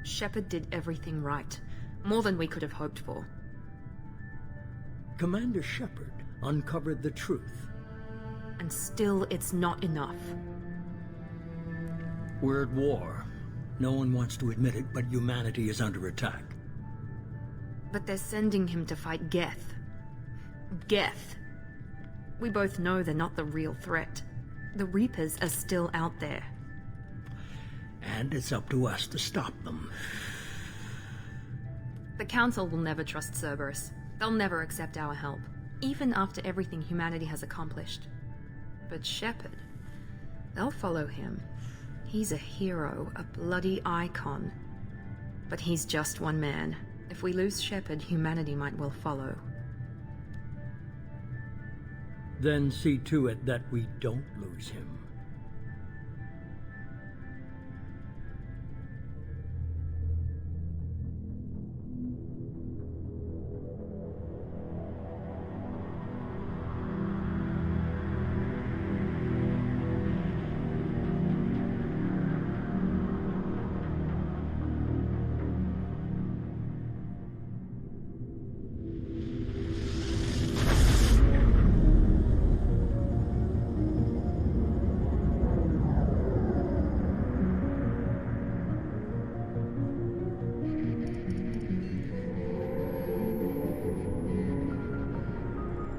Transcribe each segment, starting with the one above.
Shepard did everything right. More than we could have hoped for. Commander Shepard uncovered the truth. And still, it's not enough. We're at war. No one wants to admit it, but humanity is under attack. But they're sending him to fight Geth. Geth. We both know they're not the real threat. The Reapers are still out there. And it's up to us to stop them. The Council will never trust Cerberus. They'll never accept our help, even after everything humanity has accomplished. But Shepard, they'll follow him. He's a hero, a bloody icon. But he's just one man. If we lose Shepard, humanity might well follow. Then see to it that we don't lose him.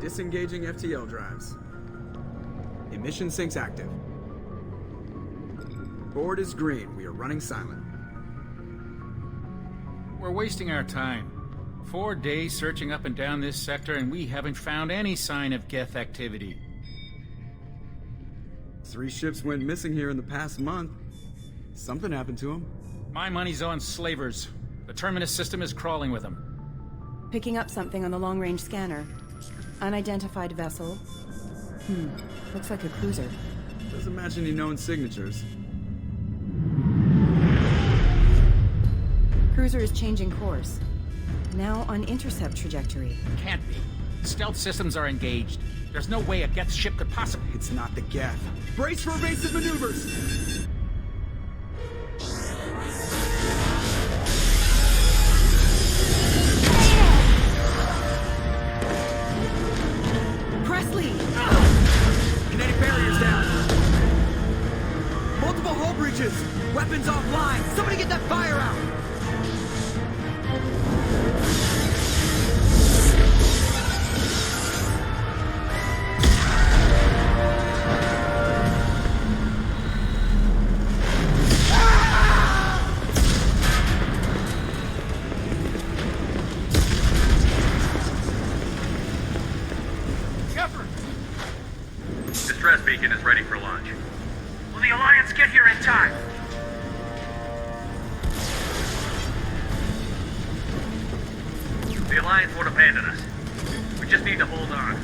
Disengaging FTL drives. Emission sinks active. Board is green. We are running silent. We're wasting our time. 4 days searching up and down this sector, and we haven't found any sign of Geth activity. 3 ships went missing here in the past month. Something happened to them. My money's on slavers. The Terminus system is crawling with them. Picking up something on the long-range scanner. Unidentified vessel. Looks like a cruiser. Doesn't match any known signatures. Cruiser is changing course. Now on intercept trajectory. Can't be. Stealth systems are engaged. There's no way a Geth ship could possibly... It's not the Geth. Brace for evasive maneuvers! Presley! Kinetic barriers down. Multiple hull breaches. Weapons offline. Somebody get that fire out. Distress beacon is ready for launch. Will the Alliance get here in time? The Alliance won't abandon us. We just need to hold on.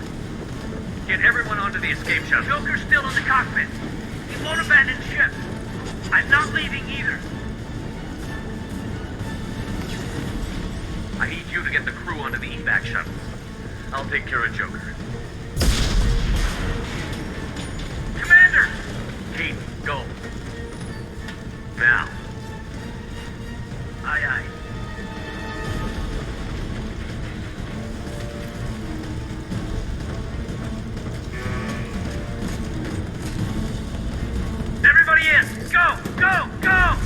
Get everyone onto the escape shuttle. Joker's still in the cockpit. He won't abandon ship. I'm not leaving either. I need you to get the crew onto the evac shuttle. I'll take care of Joker. Commander! Kate, go. Now. Aye, aye. Everybody in! Go! Go! Go!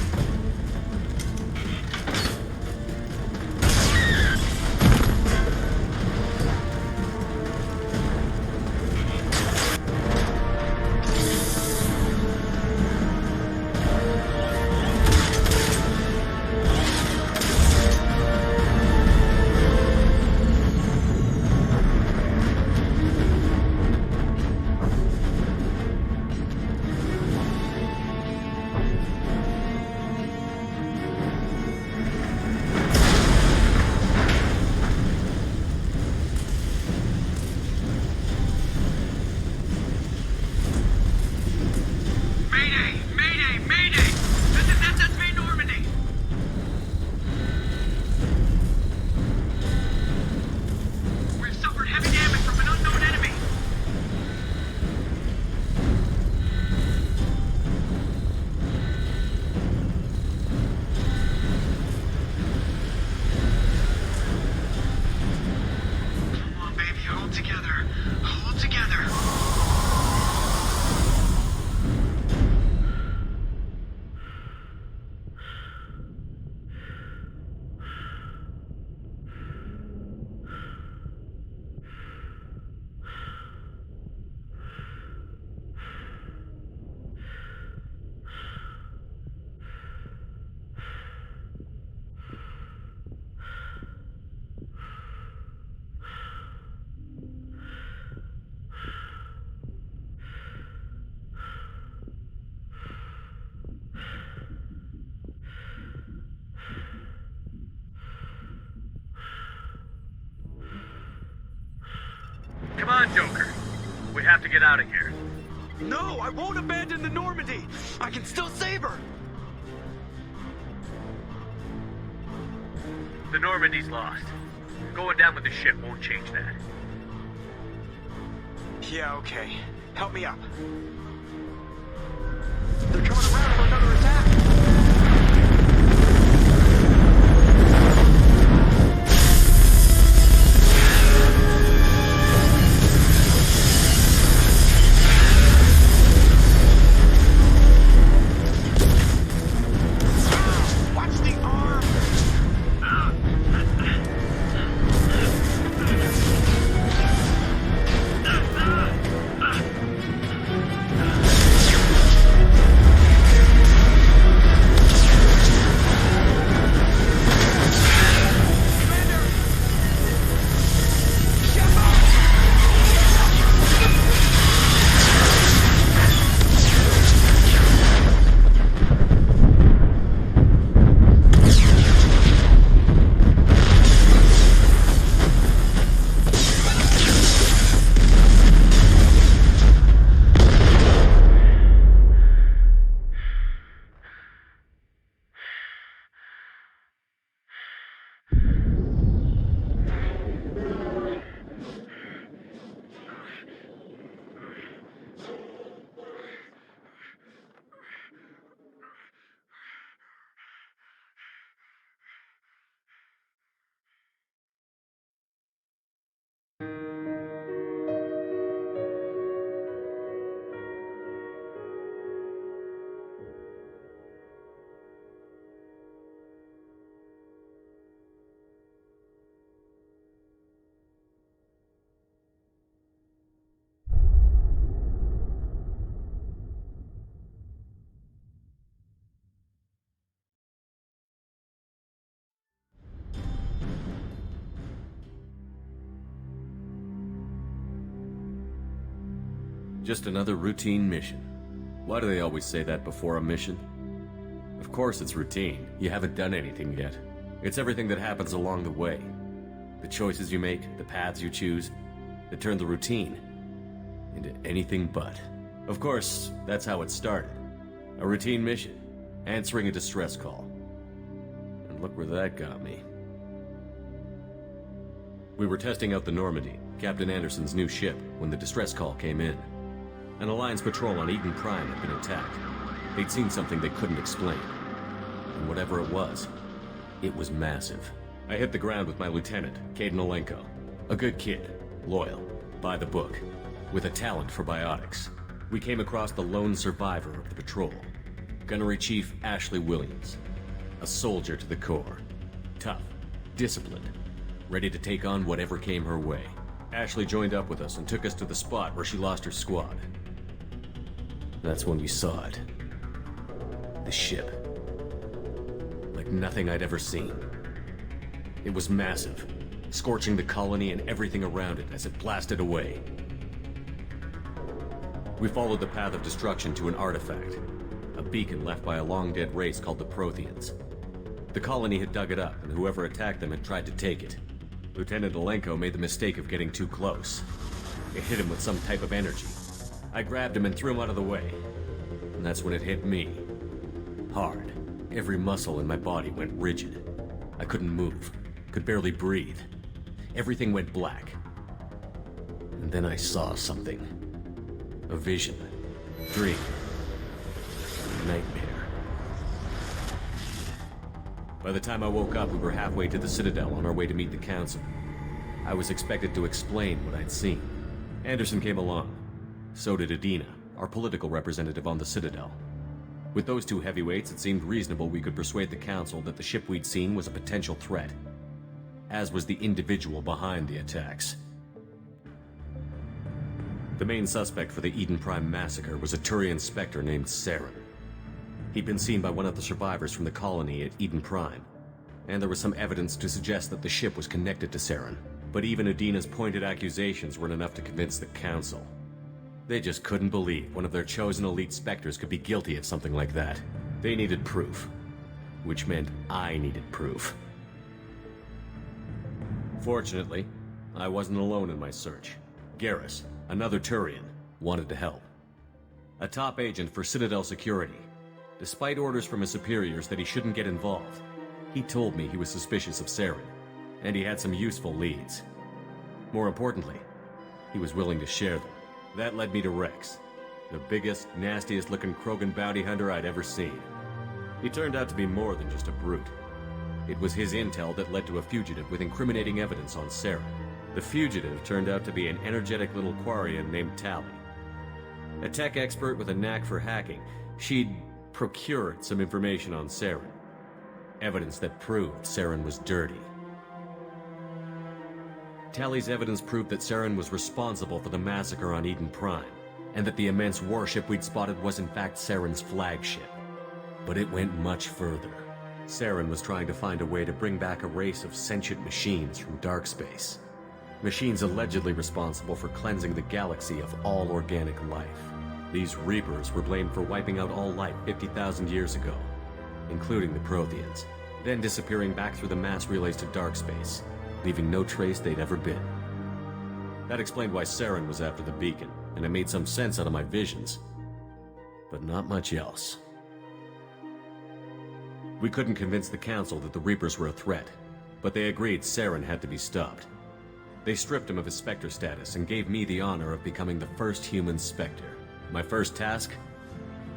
Joker, we have to get out of here. No, I won't abandon the Normandy! I can still save her! The Normandy's lost. Going down with the ship won't change that. Yeah, okay. Help me up. They're coming around for another attack! Just another routine mission. Why do they always say that before a mission? Of course it's routine. You haven't done anything yet. It's everything that happens along the way. The choices you make, the paths you choose, that turn the routine into anything but. Of course, that's how it started. A routine mission, answering a distress call. And look where that got me. We were testing out the Normandy, Captain Anderson's new ship, when the distress call came in. An Alliance patrol on Eden Prime had been attacked. They'd seen something they couldn't explain. And whatever it was massive. I hit the ground with my lieutenant, Kaidan Alenko. A good kid, loyal, by the book, with a talent for biotics. We came across the lone survivor of the patrol, Gunnery Chief Ashley Williams. A soldier to the core. Tough, disciplined, ready to take on whatever came her way. Ashley joined up with us and took us to the spot where she lost her squad. That's when we saw it. The ship. Like nothing I'd ever seen. It was massive, scorching the colony and everything around it as it blasted away. We followed the path of destruction to an artifact, a beacon left by a long-dead race called the Protheans. The colony had dug it up, and whoever attacked them had tried to take it. Lieutenant Alenko made the mistake of getting too close. It hit him with some type of energy. I grabbed him and threw him out of the way. And that's when it hit me. Hard. Every muscle in my body went rigid. I couldn't move. Could barely breathe. Everything went black. And then I saw something. A vision. Dream. Nightmare. By the time I woke up, we were halfway to the Citadel on our way to meet the Council. I was expected to explain what I'd seen. Anderson came along. So did Adina, our political representative on the Citadel. With those two heavyweights, it seemed reasonable we could persuade the Council that the ship we'd seen was a potential threat, as was the individual behind the attacks. The main suspect for the Eden Prime massacre was a Turian Spectre named Saren. He'd been seen by one of the survivors from the colony at Eden Prime, and there was some evidence to suggest that the ship was connected to Saren. But even Adina's pointed accusations weren't enough to convince the Council. They just couldn't believe one of their chosen elite Spectres could be guilty of something like that. They needed proof, which meant I needed proof. Fortunately, I wasn't alone in my search. Garrus, another Turian, wanted to help. A top agent for Citadel Security. Despite orders from his superiors that he shouldn't get involved, he told me he was suspicious of Saren, and he had some useful leads. More importantly, he was willing to share them. That led me to Rex, the biggest, nastiest looking Krogan bounty hunter I'd ever seen. He turned out to be more than just a brute. It was his intel that led to a fugitive with incriminating evidence on Saren. The fugitive turned out to be an energetic little Quarian named Tali. A tech expert with a knack for hacking, she'd procured some information on Saren. Evidence that proved Saren was dirty. Tali's evidence proved that Saren was responsible for the massacre on Eden Prime, and that the immense warship we'd spotted was in fact Saren's flagship. But it went much further. Saren was trying to find a way to bring back a race of sentient machines from dark space. Machines allegedly responsible for cleansing the galaxy of all organic life. These Reapers were blamed for wiping out all life 50,000 years ago, including the Protheans, then disappearing back through the mass relays to dark space, leaving no trace they'd ever been. That explained why Saren was after the beacon, and it made some sense out of my visions. But not much else. We couldn't convince the Council that the Reapers were a threat, but they agreed Saren had to be stopped. They stripped him of his Spectre status and gave me the honor of becoming the first human Spectre. My first task?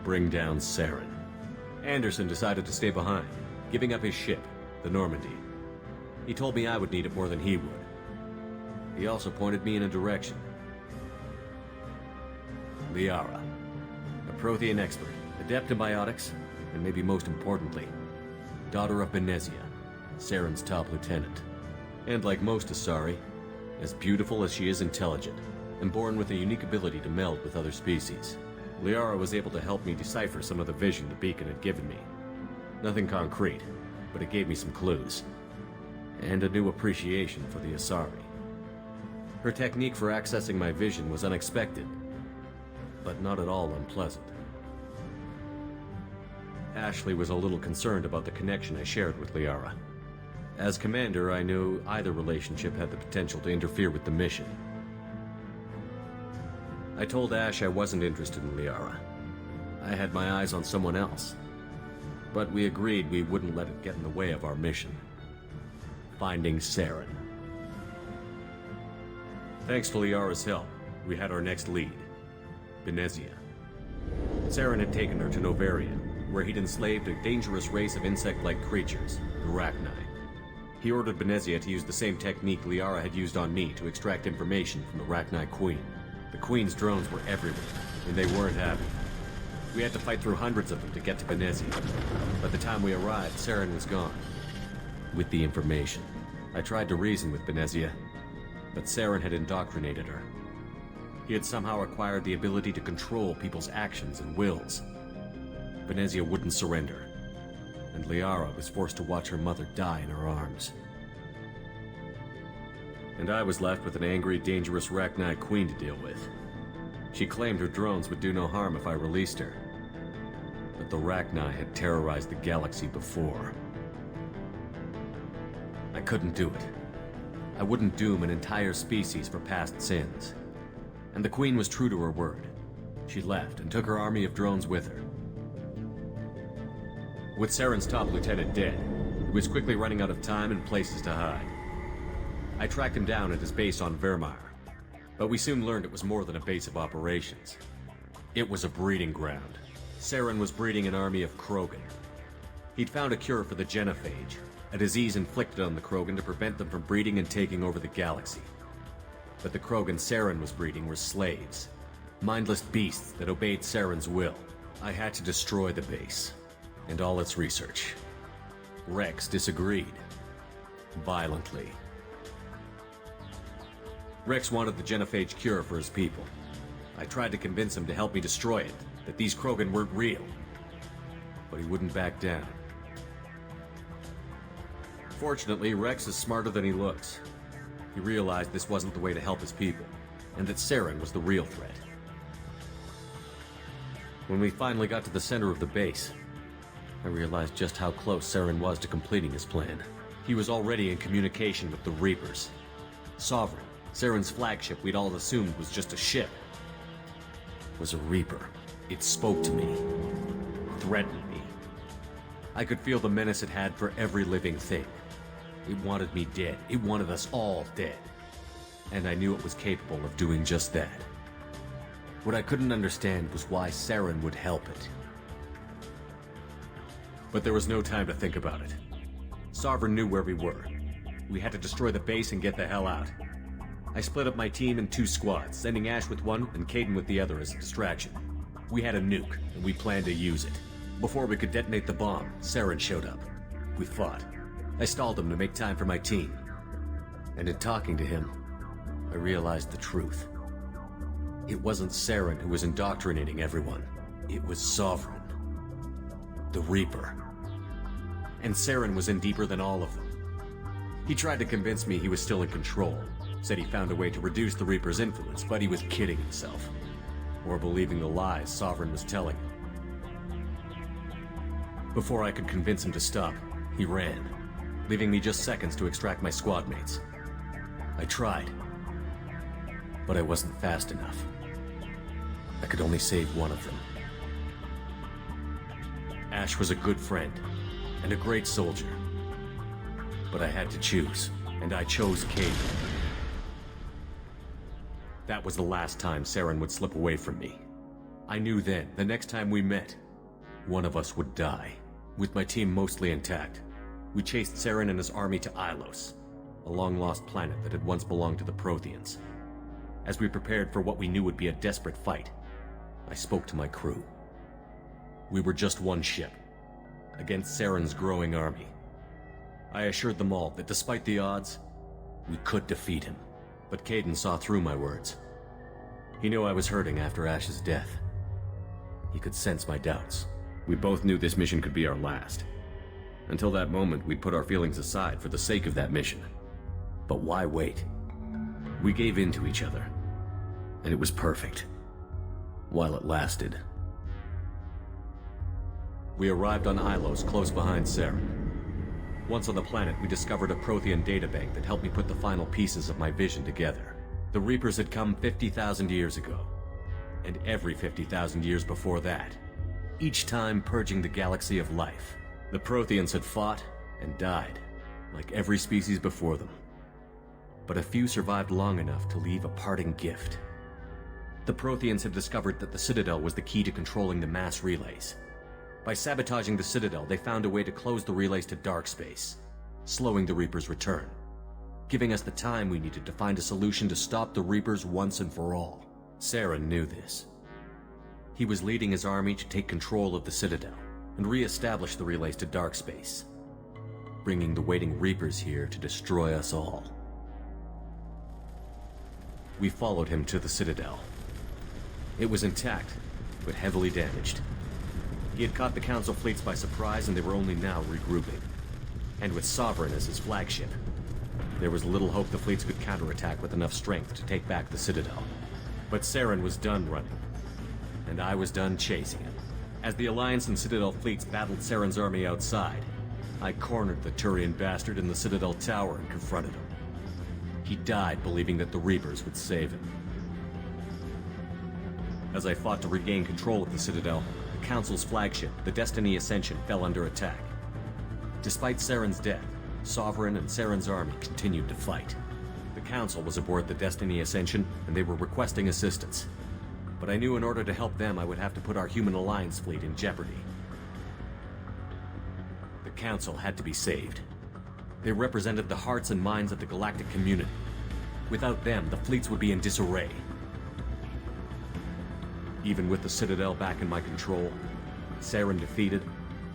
Bring down Saren. Anderson decided to stay behind, giving up his ship, the Normandy. He told me I would need it more than he would. He also pointed me in a direction. Liara, a Prothean expert, adept in biotics, and maybe most importantly, daughter of Benezia, Saren's top lieutenant. And like most Asari, as beautiful as she is intelligent, and born with a unique ability to meld with other species. Liara was able to help me decipher some of the vision the beacon had given me. Nothing concrete, but it gave me some clues. And a new appreciation for the Asari. Her technique for accessing my vision was unexpected, but not at all unpleasant. Ashley was a little concerned about the connection I shared with Liara. As commander, I knew either relationship had the potential to interfere with the mission. I told Ash I wasn't interested in Liara. I had my eyes on someone else. But we agreed we wouldn't let it get in the way of our mission. Finding Saren. Thanks to Liara's help, we had our next lead. Benezia. Saren had taken her to Novaria, where he'd enslaved a dangerous race of insect-like creatures, the Rachni. He ordered Benezia to use the same technique Liara had used on me to extract information from the Rachni Queen. The Queen's drones were everywhere, and they weren't happy. We had to fight through hundreds of them to get to Benezia. By the time we arrived, Saren was gone. With the information. I tried to reason with Benezia, but Saren had indoctrinated her. He had somehow acquired the ability to control people's actions and wills. Benezia wouldn't surrender, and Liara was forced to watch her mother die in her arms. And I was left with an angry, dangerous Rachni Queen to deal with. She claimed her drones would do no harm if I released her. But the Rachni had terrorized the galaxy before. I couldn't do it. I wouldn't doom an entire species for past sins. And the Queen was true to her word. She left and took her army of drones with her. With Saren's top lieutenant dead, he was quickly running out of time and places to hide. I tracked him down at his base on Vermeer, but we soon learned it was more than a base of operations. It was a breeding ground. Saren was breeding an army of Krogan. He'd found a cure for the genophage, a disease inflicted on the Krogan to prevent them from breeding and taking over the galaxy. But the Krogan Saren was breeding were slaves, mindless beasts that obeyed Saren's will. I had to destroy the base, and all its research. Rex disagreed. Violently. Rex wanted the genophage cure for his people. I tried to convince him to help me destroy it, that these Krogan weren't real. But he wouldn't back down. Fortunately, Rex is smarter than he looks. He realized this wasn't the way to help his people, and that Saren was the real threat. When we finally got to the center of the base, I realized just how close Saren was to completing his plan. He was already in communication with the Reapers. Sovereign, Saren's flagship we'd all assumed was just a ship was a Reaper. It spoke to me, threatened me. I could feel the menace it had for every living thing. It wanted me dead. It wanted us all dead. And I knew it was capable of doing just that. What I couldn't understand was why Saren would help it. But there was no time to think about it. Sovereign knew where we were. We had to destroy the base and get the hell out. I split up my team in 2 squads, sending Ash with one and Kaidan with the other as a distraction. We had a nuke, and we planned to use it. Before we could detonate the bomb, Saren showed up. We fought. I stalled him to make time for my team. And in talking to him, I realized the truth. It wasn't Saren who was indoctrinating everyone. It was Sovereign. The Reaper. And Saren was in deeper than all of them. He tried to convince me he was still in control. Said he found a way to reduce the Reaper's influence, but he was kidding himself. Or believing the lies Sovereign was telling him. Before I could convince him to stop, he ran, leaving me just seconds to extract my squad mates. I tried, but I wasn't fast enough. I could only save one of them. Ash was a good friend, and a great soldier. But I had to choose, and I chose Kaidan. That was the last time Saren would slip away from me. I knew then, the next time we met, one of us would die. With my team mostly intact, we chased Saren and his army to Ilos, a long-lost planet that had once belonged to the Protheans. As we prepared for what we knew would be a desperate fight, I spoke to my crew. We were just one ship, against Saren's growing army. I assured them all that despite the odds, we could defeat him. But Kaidan saw through my words. He knew I was hurting after Ash's death. He could sense my doubts. We both knew this mission could be our last. Until that moment, we'd put our feelings aside for the sake of that mission. But why wait? We gave in to each other. And it was perfect. While it lasted. We arrived on Ilos, close behind Saren. Once on the planet, we discovered a Prothean databank that helped me put the final pieces of my vision together. The Reapers had come 50,000 years ago, and every 50,000 years before that, each time purging the galaxy of life. The Protheans had fought and died, like every species before them. But a few survived long enough to leave a parting gift. The Protheans had discovered that the Citadel was the key to controlling the mass relays. By sabotaging the Citadel, they found a way to close the relays to dark space, slowing the Reaper's return, giving us the time we needed to find a solution to stop the Reapers once and for all. Saren knew this. He was leading his army to take control of the Citadel and re-establish the relays to dark space, bringing the waiting Reapers here to destroy us all. We followed him to the Citadel. It was intact, but heavily damaged. He had caught the Council fleets by surprise, and they were only now regrouping. And with Sovereign as his flagship, there was little hope the fleets could counterattack with enough strength to take back the Citadel. But Saren was done running, and I was done chasing him. As the Alliance and Citadel fleets battled Saren's army outside, I cornered the Turian bastard in the Citadel tower and confronted him. He died believing that the Reapers would save him. As I fought to regain control of the Citadel, the Council's flagship, the Destiny Ascension, fell under attack. Despite Saren's death, Sovereign and Saren's army continued to fight. The Council was aboard the Destiny Ascension, and they were requesting assistance. But I knew in order to help them, I would have to put our Human Alliance fleet in jeopardy. The Council had to be saved. They represented the hearts and minds of the galactic community. Without them, the fleets would be in disarray. Even with the Citadel back in my control, Saren defeated,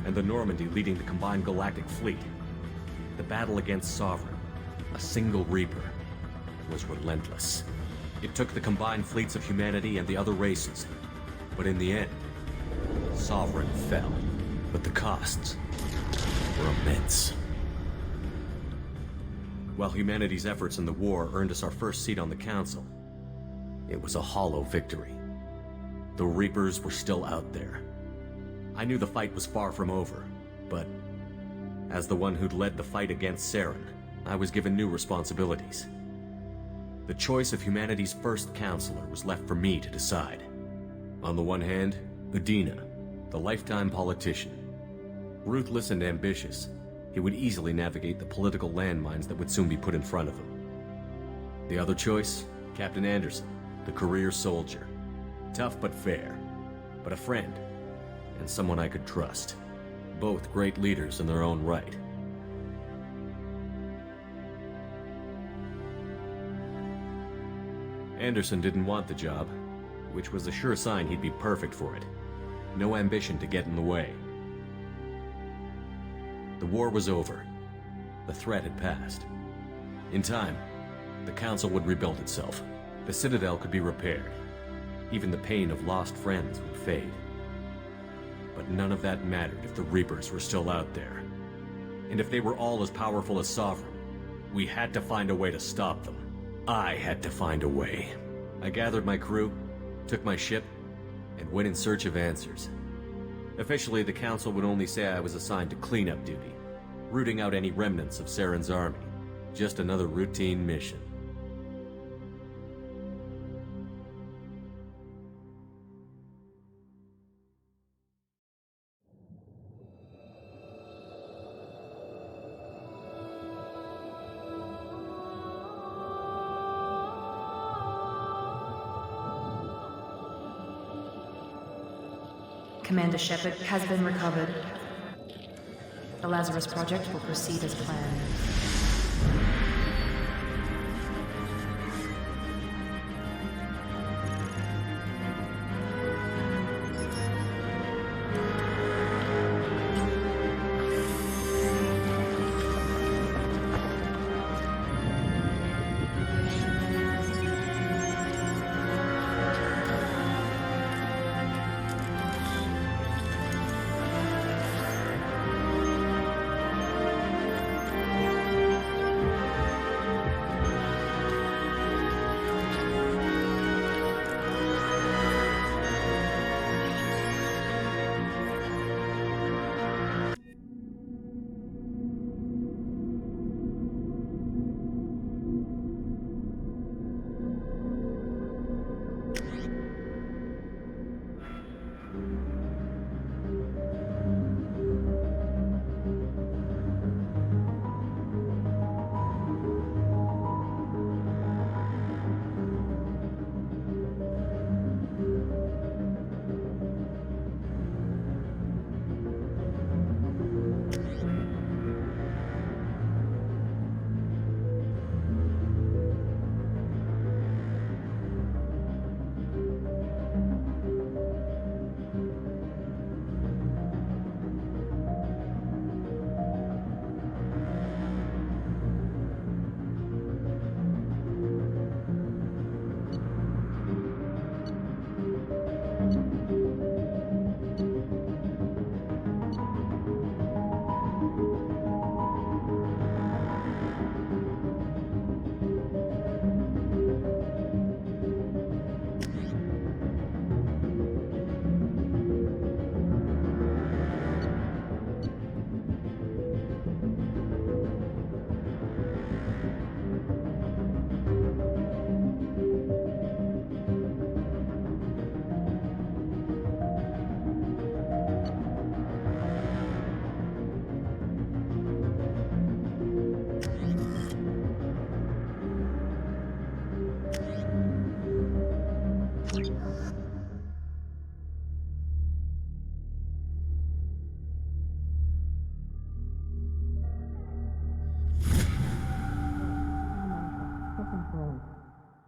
and the Normandy leading the combined galactic fleet, the battle against Sovereign, a single Reaper, was relentless. It took the combined fleets of humanity and the other races, but in the end, Sovereign fell. But the costs were immense. While humanity's efforts in the war earned us our first seat on the Council, it was a hollow victory. The Reapers were still out there. I knew the fight was far from over, but as the one who'd led the fight against Saren, I was given new responsibilities. The choice of humanity's first counselor was left for me to decide. On the one hand, Udina, the lifetime politician. Ruthless and ambitious, he would easily navigate the political landmines that would soon be put in front of him. The other choice, Captain Anderson, the career soldier. Tough but fair, but a friend, and someone I could trust. Both great leaders in their own right. Anderson didn't want the job, which was a sure sign he'd be perfect for it. No ambition to get in the way. The war was over. The threat had passed. In time, the Council would rebuild itself. The Citadel could be repaired. Even the pain of lost friends would fade. But none of that mattered if the Reapers were still out there. And if they were all as powerful as Sovereign, we had to find a way to stop them. I had to find a way. I gathered my crew, took my ship, and went in search of answers. Officially, the Council would only say I was assigned to cleanup duty, rooting out any remnants of Saren's army. Just another routine mission. Commander Shepard has been recovered. The Lazarus Project will proceed as planned.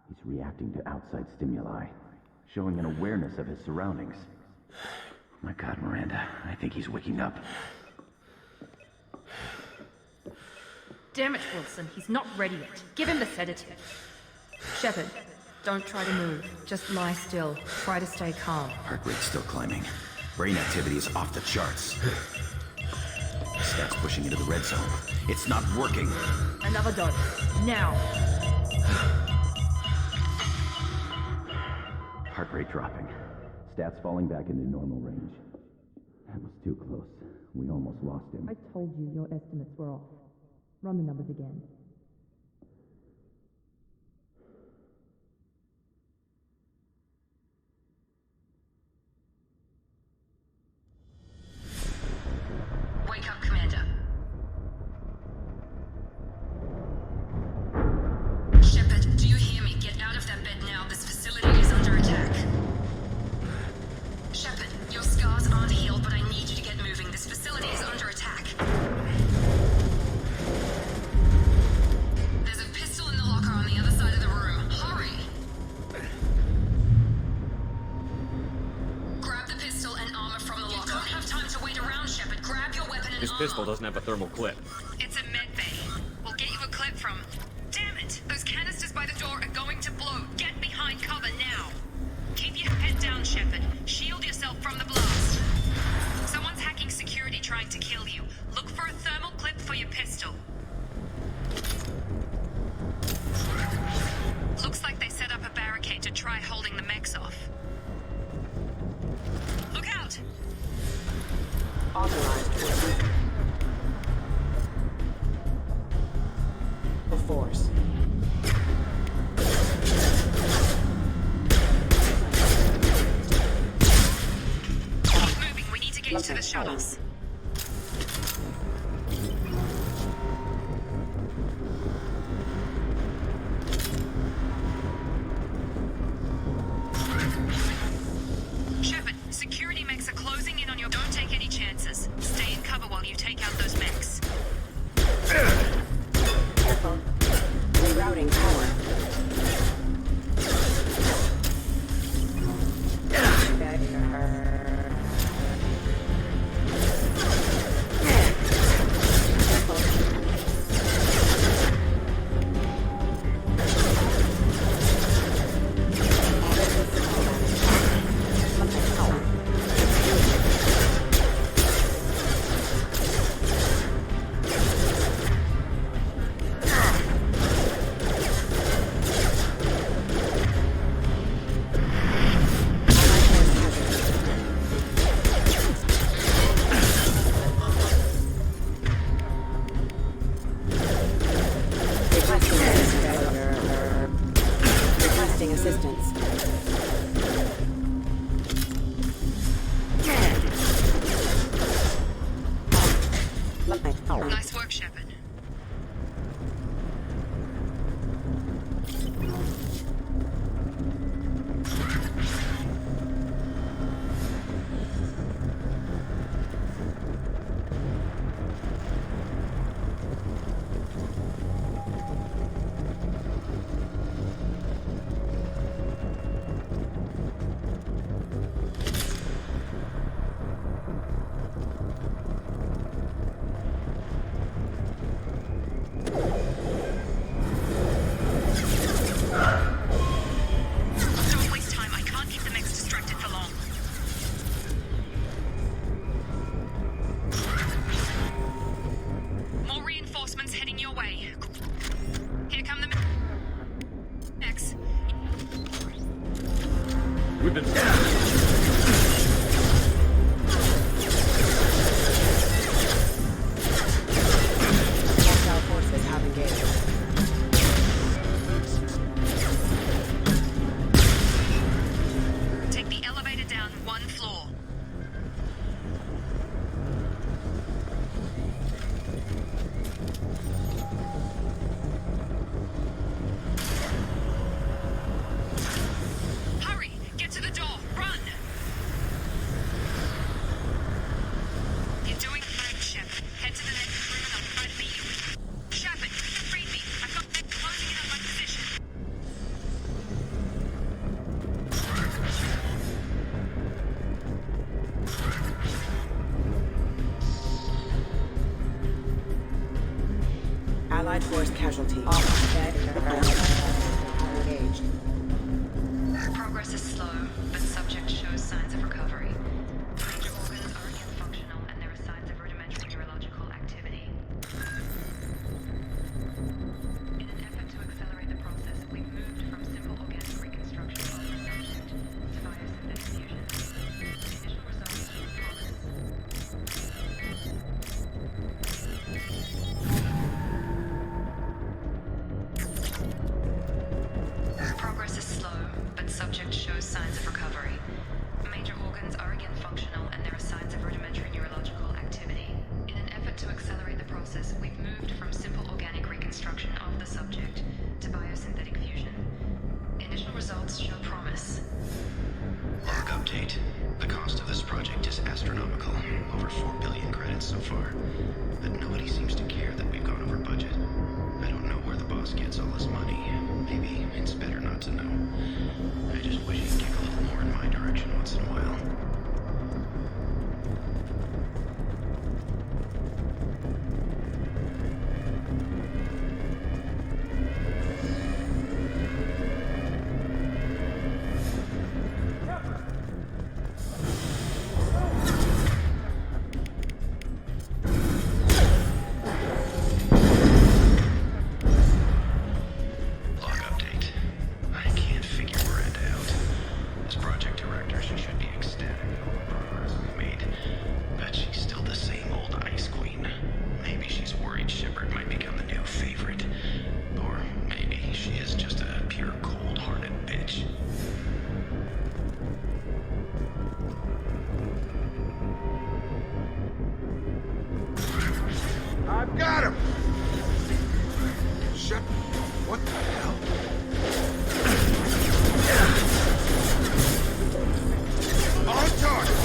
He's reacting to outside stimuli, showing an awareness of his surroundings. My God, Miranda, I think he's waking up. Damn it, Wilson, he's not ready yet. Give him the sedative. Shepard, don't try to move. Just lie still. Try to stay calm. Heart rate's still climbing. Brain activity is off the charts. Stats pushing into the red zone. It's not working. Another dose. Now. Heart rate dropping. Stats falling back into normal range. That was too close. We almost lost him. I told you your estimates were off. Run the numbers again. scars aren't healed, but I need you to get moving. This facility is under attack. There's a pistol in the locker on the other side of the room. Hurry! Grab the pistol and armor from the locker. You don't have time to wait around, Shepard. Grab your weapon and This armor. pistol doesn't have a thermal clip. It's a med bay. We'll get you a clip from... Damn it! Those canisters by the door are going to blow. Get behind cover now. Keep your head down, Shepard. Shield yourself from the blast. Someone's hacking security trying to kill you. Look for a thermal clip for your pistol. Looks like they set up a barricade to try holding the mechs off. Look out! Authorized. The Force. Keep moving. We need to get you to the shuttles. Shepard, security mechs are closing in on your... Don't take any chances. Stay in cover while you take out those mechs. Careful. Rerouting power. Requesting assistance. Nice work, Shepard. Don't waste time. I can't keep the mechs distracted for long. More reinforcements heading your way. Here come the mechs. We've been... Hostile forces have engaged. Take the elevator down one floor. Hurry! Get to the door! Run! You're doing great, Shepard. Head to the next room and I'll try to meet you. Shepard, read me. I've got them closing in on my position. Allied force casualty. Engaged. Progress is slow, but subject shows signs of recovery. Major organs are again functional, and there are signs of rudimentary neurological activity. In an effort to accelerate the process, we've moved from simple organic reconstruction of the subject to biosynthetic fusion. Initial results show promise. Progress is slow, but subject shows signs of recovery. Major organs are over 4 billion credits so far, but nobody seems to care that we've gone over budget. I don't know where the boss gets all this money. Maybe it's better not to know. I just wish he'd kick a little more in my direction once in a while. Got him! Shit. What the hell? On target!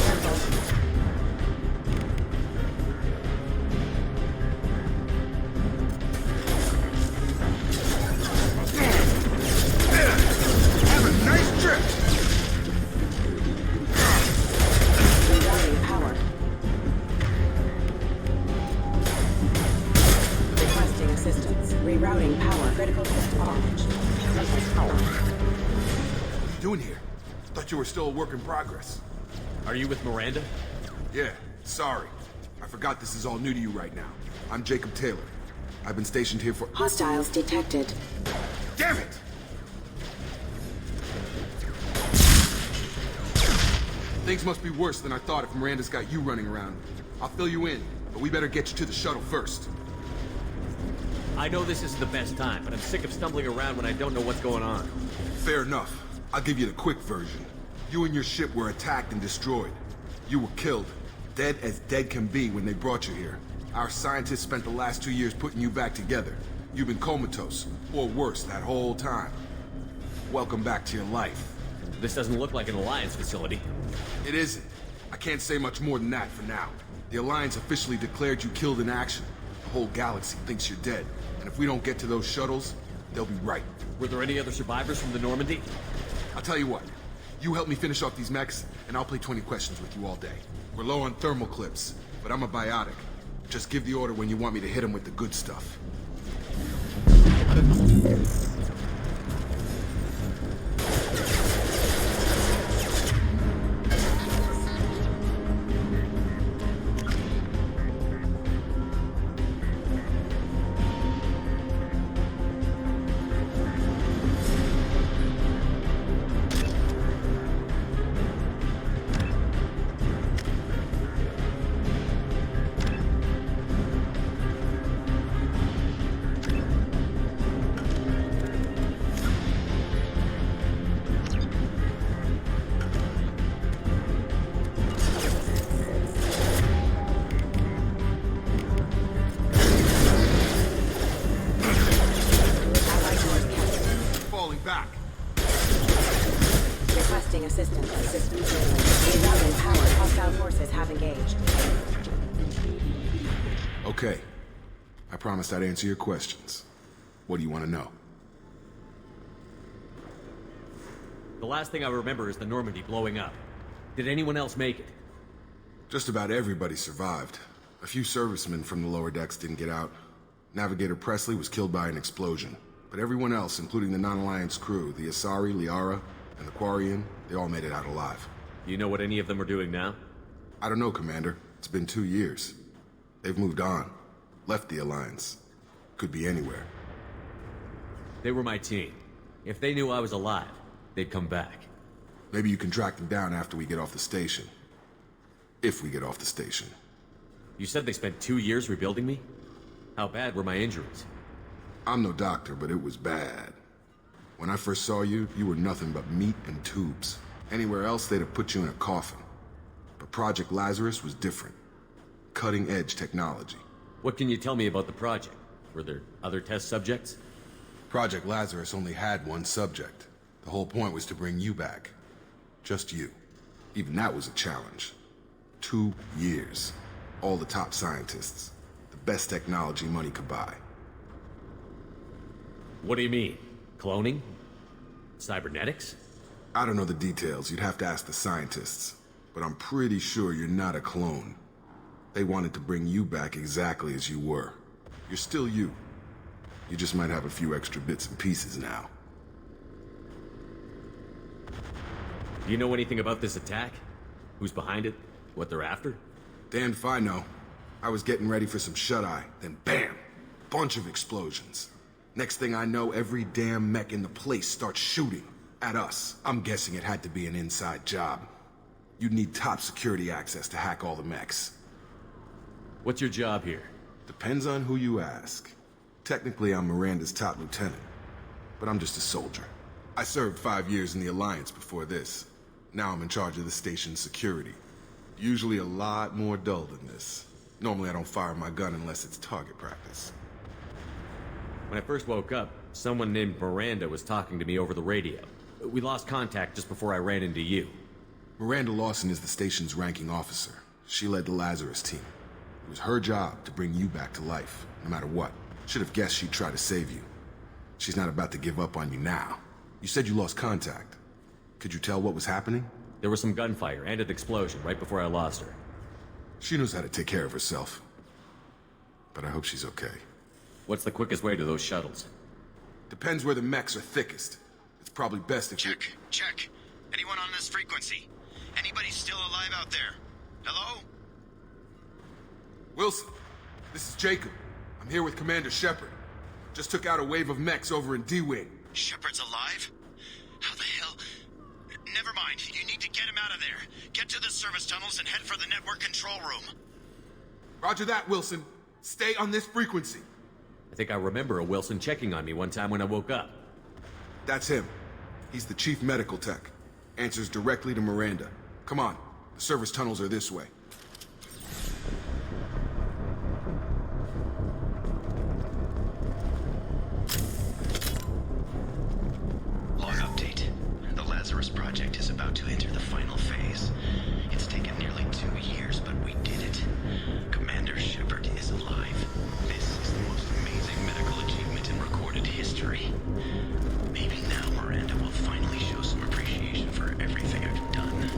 Have a nice trip! Power. Requesting assistance. Rerouting power. Critical test orange. What are you doing here? Thought you were still a work in progress. Are you with Miranda? Yeah, sorry. I forgot this is all new to you right now. I'm Jacob Taylor. I've been stationed here for— Hostiles detected. Damn it! Things must be worse than I thought if Miranda's got you running around. I'll fill you in, but we better get you to the shuttle first. I know this isn't the best time, but I'm sick of stumbling around when I don't know what's going on. Fair enough. I'll give you the quick version. You and your ship were attacked and destroyed. You were killed. Dead as dead can be when they brought you here. Our scientists spent the last 2 years putting you back together. You've been comatose, or worse, that whole time. Welcome back to your life. This doesn't look like an Alliance facility. It isn't. I can't say much more than that for now. The Alliance officially declared you killed in action. The whole galaxy thinks you're dead. And if we don't get to those shuttles, they'll be right. Were there any other survivors from the Normandy? I'll tell you what. You help me finish off these mechs, and I'll play 20 questions with you all day. We're low on thermal clips, but I'm a biotic. Just give the order when you want me to hit them with the good stuff. Back. Requesting assistance. Rerouting power. Hostile forces have engaged. Okay. I promised I'd answer your questions. What do you want to know? The last thing I remember is the Normandy blowing up. Did anyone else make it? Just about everybody survived. A few servicemen from the lower decks didn't get out. Navigator Presley was killed by an explosion. But everyone else, including the non-Alliance crew, the Asari, Liara, and the Quarian, they all made it out alive. You know what any of them are doing now? I don't know, Commander. It's been 2 years. They've moved on. Left the Alliance. Could be anywhere. They were my team. If they knew I was alive, they'd come back. Maybe you can track them down after we get off the station. If we get off the station. You said they spent 2 years rebuilding me? How bad were my injuries? I'm no doctor, but it was bad. When I first saw you, you were nothing but meat and tubes. Anywhere else, they'd have put you in a coffin. But Project Lazarus was different. Cutting-edge technology. What can you tell me about the project? Were there other test subjects? Project Lazarus only had one subject. The whole point was to bring you back. Just you. Even that was a challenge. 2 years. All the top scientists. The best technology money could buy. What do you mean? Cloning? Cybernetics? I don't know the details. You'd have to ask the scientists. But I'm pretty sure you're not a clone. They wanted to bring you back exactly as you were. You're still you. You just might have a few extra bits and pieces now. Do you know anything about this attack? Who's behind it? What they're after? Damned if I know. I was getting ready for some shut-eye, then bam! Bunch of explosions. Next thing I know, every damn mech in the place starts shooting at us. I'm guessing it had to be an inside job. You'd need top security access to hack all the mechs. What's your job here? Depends on who you ask. Technically, I'm Miranda's top lieutenant, but I'm just a soldier. I served 5 years in the Alliance before this. Now I'm in charge of the station's security. Usually a lot more dull than this. Normally I don't fire my gun unless it's target practice. When I first woke up, someone named Miranda was talking to me over the radio. We lost contact just before I ran into you. Miranda Lawson is the station's ranking officer. She led the Lazarus team. It was her job to bring you back to life, no matter what. Should have guessed she'd try to save you. She's not about to give up on you now. You said you lost contact. Could you tell what was happening? There was some gunfire and an explosion right before I lost her. She knows how to take care of herself. But I hope she's okay. What's the quickest way to those shuttles? Depends where the mechs are thickest. It's probably best if Check. Anyone on this frequency? Anybody still alive out there? Hello? Wilson, this is Jacob. I'm here with Commander Shepard. Just took out a wave of mechs over in D-Wing. Shepard's alive? How the hell? Never mind. You need to get him out of there. Get to the service tunnels and head for the network control room. Roger that, Wilson. Stay on this frequency. I think I remember a Wilson checking on me one time when I woke up. That's him. He's the chief medical tech. Answers directly to Miranda. Come on. The service tunnels are this way. Log update. The Lazarus Project is about to enter the final phase. It's taken nearly 2 years, but we did it. Commander Shepard is alive. This is the most amazing medical achievement in recorded history. Maybe now Miranda will finally show some appreciation for everything I've done.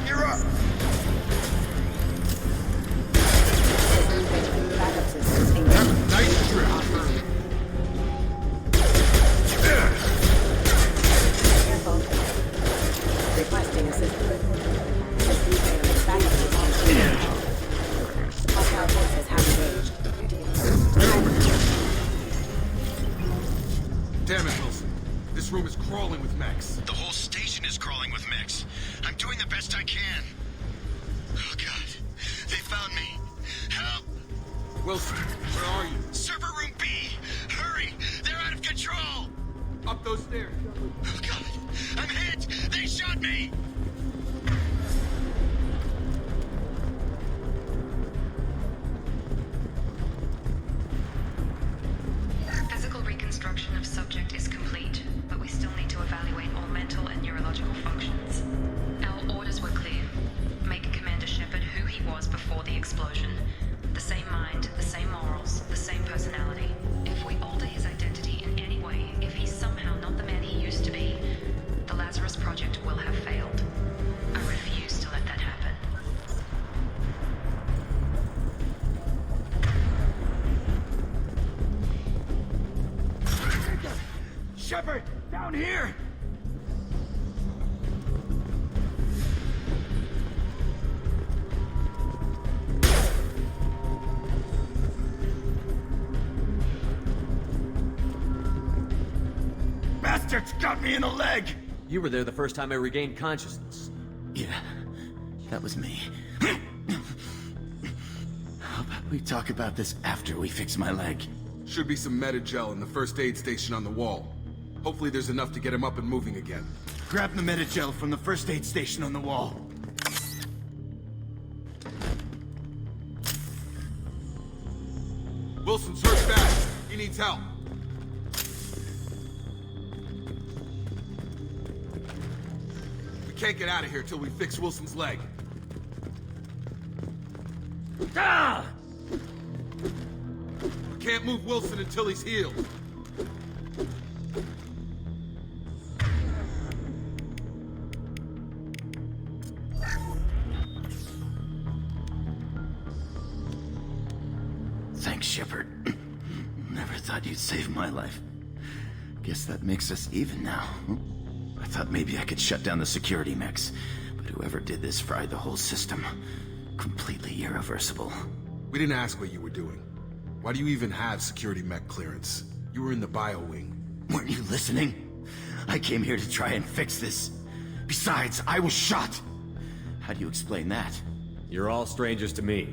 You're up! Nice trip. Requesting assistance. System failure. Backup system. Hostile forces have engaged. Damn it, Wilson. This room is crawling with mechs. The whole station is crawling with mechs. I'm doing the best I can. Oh, God. They found me. Help! Wilson, where are you? Server room B! Hurry! They're out of control! Up those stairs. Oh, God. I'm hit! They shot me! Physical reconstruction of subject is complete, but we still need to evaluate all mental and neurological functions. Our orders were clear. Make Commander Shepard who he was before the explosion. The same mind, the same morals, the same personality. If we alter his identity in any way, if he's somehow not the man he used to be, the Lazarus Project will have failed. I refuse to let that happen. Shepard! Down here! Bastards got me in the leg! You were there the first time I regained consciousness. Yeah, that was me. How about we talk about this after we fix my leg? Should be some Metagel in the first aid station on the wall. Hopefully there's enough to get him up and moving again. Grab the Metagel from the first aid station on the wall. Wilson's hurt bad. He needs help. We can't get out of here till we fix Wilson's leg. Ah! We can't move Wilson until he's healed. Thanks, Shepard. Never thought you'd save my life. Guess that makes us even now. I thought maybe I could shut down the security mechs, but whoever did this fried the whole system. Completely irreversible. We didn't ask what you were doing. Why do you even have security mech clearance? You were in the bio wing. Weren't you listening? I came here to try and fix this. Besides, I was shot. How do you explain that? You're all strangers to me.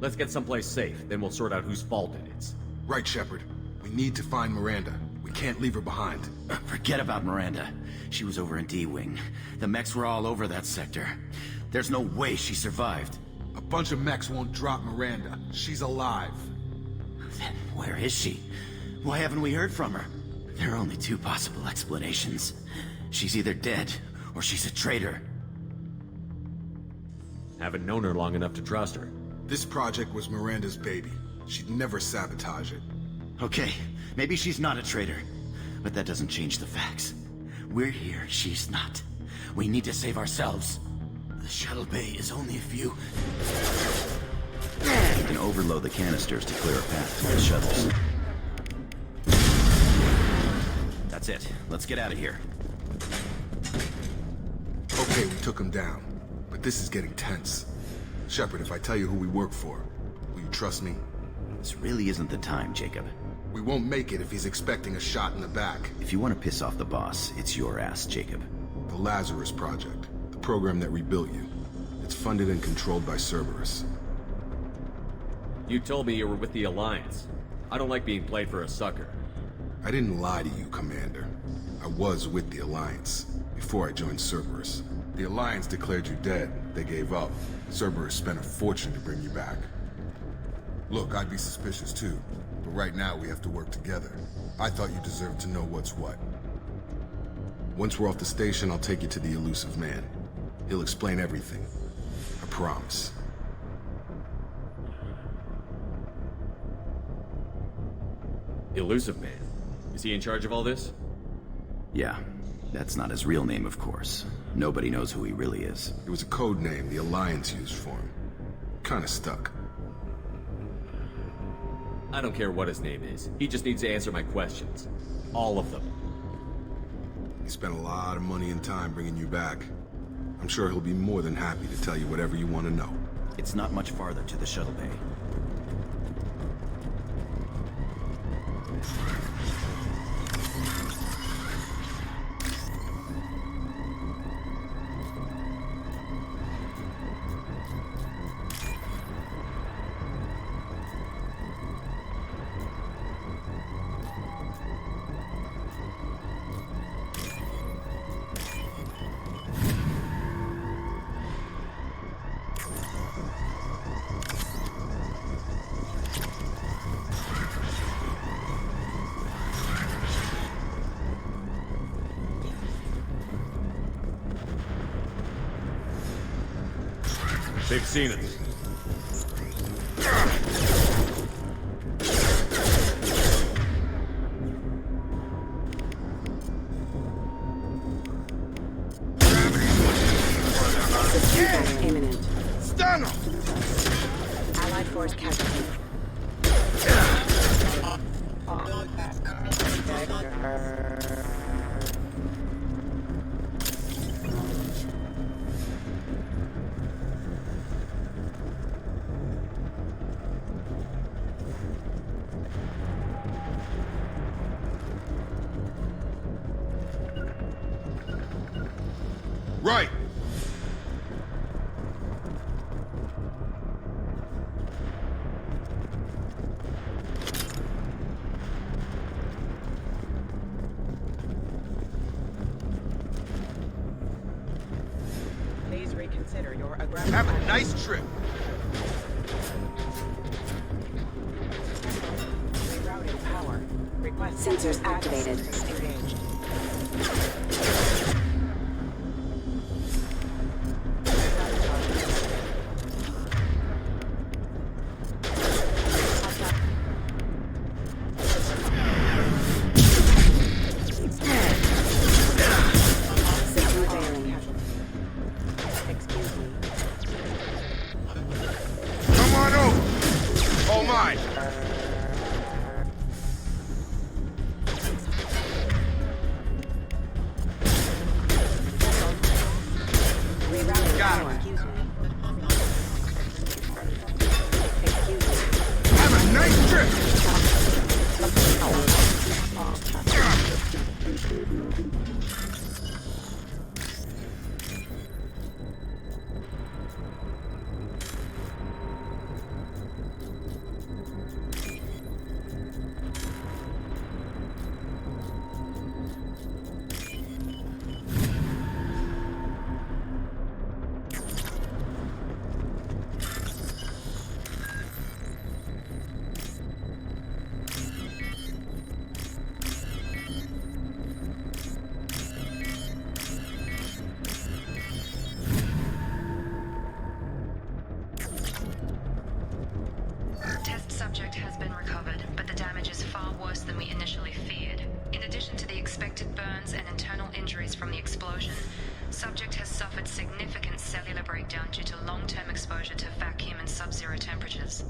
Let's get someplace safe, then we'll sort out whose fault it is. Right, Shepard. We need to find Miranda. We can't leave her behind. Forget about Miranda. She was over in D-Wing. The mechs were all over that sector. There's no way she survived. A bunch of mechs won't drop Miranda. She's alive. Then where is she? Why haven't we heard from her? There are only two possible explanations. She's either dead, or she's a traitor. Haven't known her long enough to trust her. This project was Miranda's baby. She'd never sabotage it. Okay, maybe she's not a traitor. But that doesn't change the facts. We're here, she's not. We need to save ourselves. The shuttle bay is only a few... You can overload the canisters to clear a path to the shuttles. That's it. Let's get out of here. Okay, we took him down. But this is getting tense. Shepard, if I tell you who we work for, will you trust me? This really isn't the time, Jacob. We won't make it if he's expecting a shot in the back. If you want to piss off the boss, it's your ass, Jacob. The Lazarus Project. The program that rebuilt you. It's funded and controlled by Cerberus. You told me you were with the Alliance. I don't like being played for a sucker. I didn't lie to you, Commander. I was with the Alliance, before I joined Cerberus. The Alliance declared you dead. They gave up. Cerberus spent a fortune to bring you back. Look, I'd be suspicious too, but right now we have to work together. I thought you deserved to know what's what. Once we're off the station, I'll take you to the Elusive Man. He'll explain everything. I promise. Elusive Man? Is he in charge of all this? Yeah. That's not his real name, of course. Nobody knows who he really is. It was a code name the Alliance used for him. Kinda stuck. I don't care what his name is. He just needs to answer my questions. All of them. He spent a lot of money and time bringing you back. I'm sure he'll be more than happy to tell you whatever you want to know. It's not much farther to the shuttle bay. They've seen us. Imminent. Stun him! Allied force casualty. Right! Please reconsider your aggressive. Have a nice trip. Sensors activated. Engaged. Come on over. All mine. Got him. Have a nice trip. Test subject has been recovered, but the damage is far worse than we initially feared. In addition to the expected burns and internal injuries from the explosion, subject has suffered significant cellular breakdown due to long-term exposure to vacuum and sub-zero temperatures.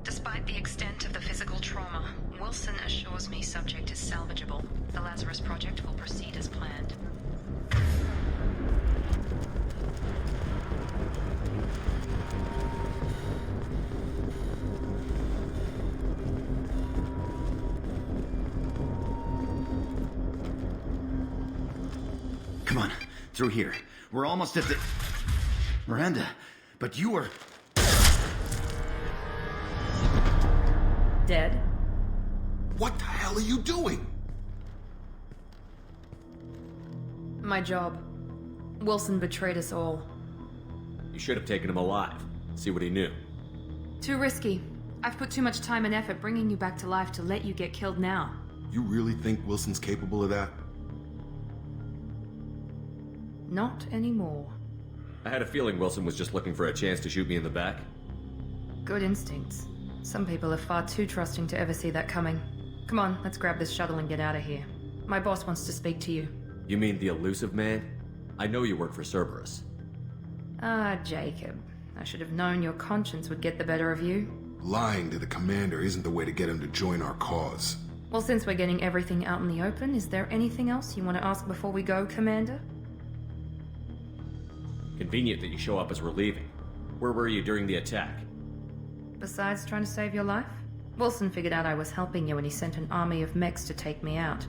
Despite the extent of the physical trauma, Wilson assures me subject is salvageable. The Lazarus Project will proceed as planned. Come on, through here. We're almost at the... Miranda, but you were... Dead? What the hell are you doing? My job. Wilson betrayed us all. You should have taken him alive. See what he knew. Too risky. I've put too much time and effort bringing you back to life to let you get killed now. You really think Wilson's capable of that? Not anymore. I had a feeling Wilson was just looking for a chance to shoot me in the back. Good instincts. Some people are far too trusting to ever see that coming. Come on, let's grab this shuttle and get out of here. My boss wants to speak to you. You mean the elusive man? I know you work for Cerberus. Ah, Jacob. I should have known your conscience would get the better of you. Lying to the commander isn't the way to get him to join our cause. Well, since we're getting everything out in the open, is there anything else you want to ask before we go, Commander? Convenient that you show up as we're leaving. Where were you during the attack? Besides trying to save your life? Wilson figured out I was helping you and he sent an army of mechs to take me out.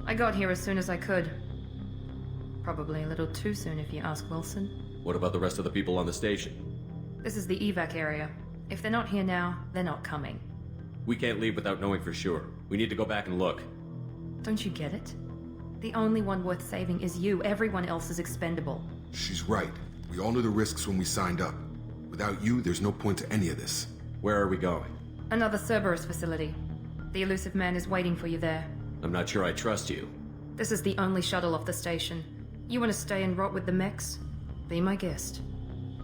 I got here as soon as I could. Probably a little too soon if you ask Wilson. What about the rest of the people on the station? This is the evac area. If they're not here now, they're not coming. We can't leave without knowing for sure. We need to go back and look. Don't you get it? The only one worth saving is you. Everyone else is expendable. She's right. We all knew the risks when we signed up. Without you, there's no point to any of this. Where are we going? Another Cerberus facility. The elusive man is waiting for you there. I'm not sure I trust you. This is the only shuttle off the station. You want to stay and rot with the mechs? Be my guest.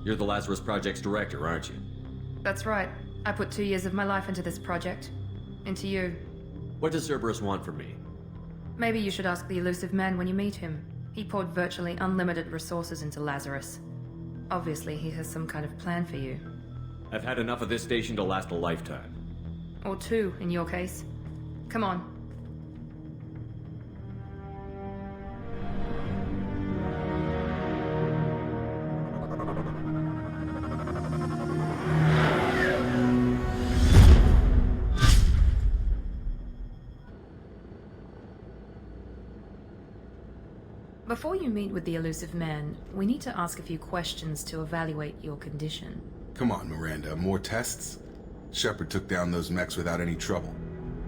You're the Lazarus Project's director, aren't you? That's right. I put 2 years of my life into this project. Into you. What does Cerberus want from me? Maybe you should ask the elusive man when you meet him. He poured virtually unlimited resources into Lazarus. Obviously, he has some kind of plan for you. I've had enough of this station to last a lifetime. Or 2, in your case. Come on. Before you meet with the elusive man, we need to ask a few questions to evaluate your condition. Come on, Miranda. More tests? Shepard took down those mechs without any trouble.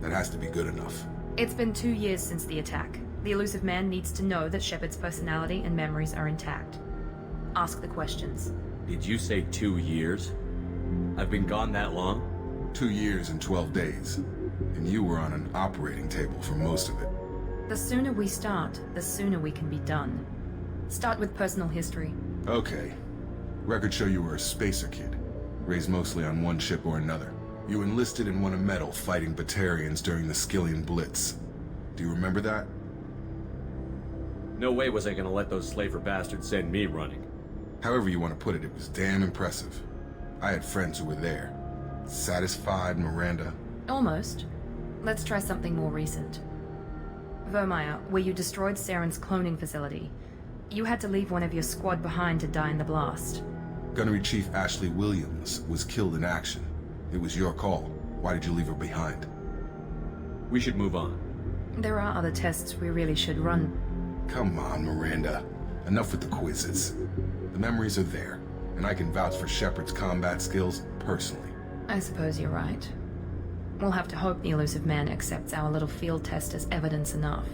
That has to be good enough. It's been 2 years since the attack. The elusive man needs to know that Shepard's personality and memories are intact. Ask the questions. Did you say 2 years? I've been gone that long? 2 years and 12 days. And you were on an operating table for most of it. The sooner we start, the sooner we can be done. Start with personal history. Okay. Records show you were a spacer kid, raised mostly on one ship or another. You enlisted and won a medal fighting Batarians during the Skillian Blitz. Do you remember that? No way was I gonna let those slaver bastards send me running. However you want to put it, it was damn impressive. I had friends who were there. Satisfied, Miranda? Almost. Let's try something more recent. Vermeer, where you destroyed Saren's cloning facility. You had to leave one of your squad behind to die in the blast. Gunnery Chief Ashley Williams was killed in action. It was your call. Why did you leave her behind? We should move on. There are other tests we really should run. Come on, Miranda. Enough with the quizzes. The memories are there, and I can vouch for Shepard's combat skills personally. I suppose you're right. We'll have to hope the Elusive Man accepts our little field test as evidence enough.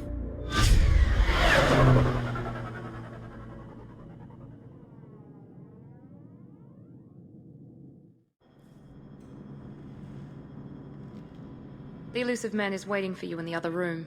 The Elusive Man is waiting for you in the other room.